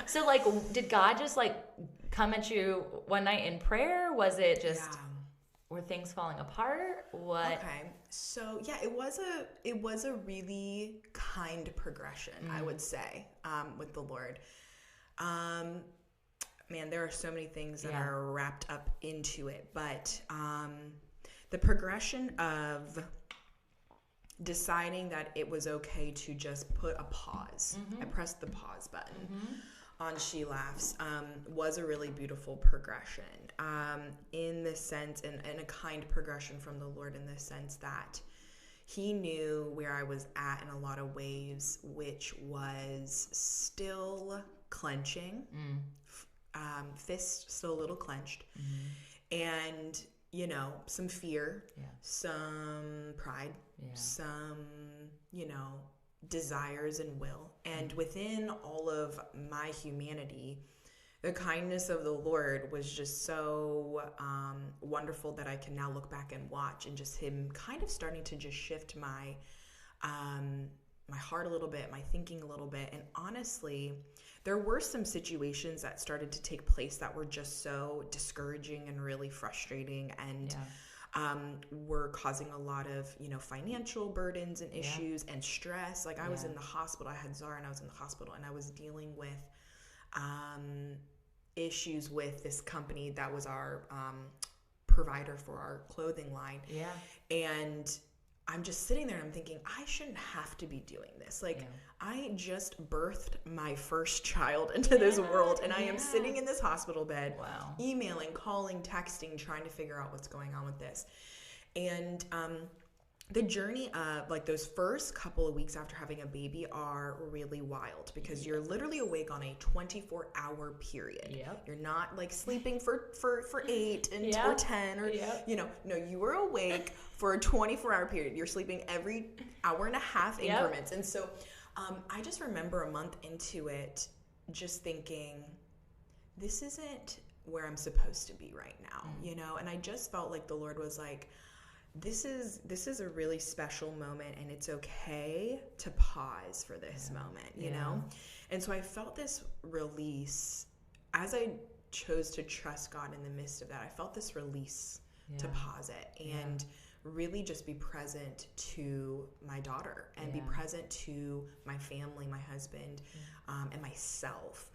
So like, did God just like come at you one night in prayer? Was it just, were things falling apart? What? Okay. So yeah, it was a really kind progression, I would say, with the Lord. Um, Man, there are so many things that are wrapped up into it, but the progression of deciding that it was okay to just put a pause. I pressed the pause button on She Laughs, was a really beautiful progression, in the sense, and a kind progression from the Lord, in the sense that He knew where I was at in a lot of ways, which was still clenching, fist still a little clenched, and some fear, some pride, some desires and will. And within all of my humanity, the kindness of the Lord was just so wonderful, that I can now look back and watch, and just Him kind of starting to just shift my heart a little bit, my thinking a little bit. And honestly, there were some situations that started to take place that were just so discouraging and really frustrating, and were causing a lot of financial burdens and issues and stress. Like I was in the hospital. I had Zara, and I was in the hospital, and I was dealing with issues with this company that was our provider for our clothing line. And I'm just sitting there and I'm thinking, I shouldn't have to be doing this. Like, I just birthed my first child into this world, and I am sitting in this hospital bed, emailing, calling, texting, trying to figure out what's going on with this. And the journey of like those first couple of weeks after having a baby are really wild, because you're literally awake on a 24-hour period. You're not like sleeping for 8 and or 10 or no, you are awake for a 24-hour period. You're sleeping every hour and a half increments. And so I just remember a month into it just thinking, this isn't where I'm supposed to be right now, and I just felt like the Lord was like, this is a really special moment, and it's okay to pause for this moment, And so I felt this release as I chose to trust God in the midst of that. I felt this release to pause it and really just be present to my daughter, and be present to my family, my husband, and myself.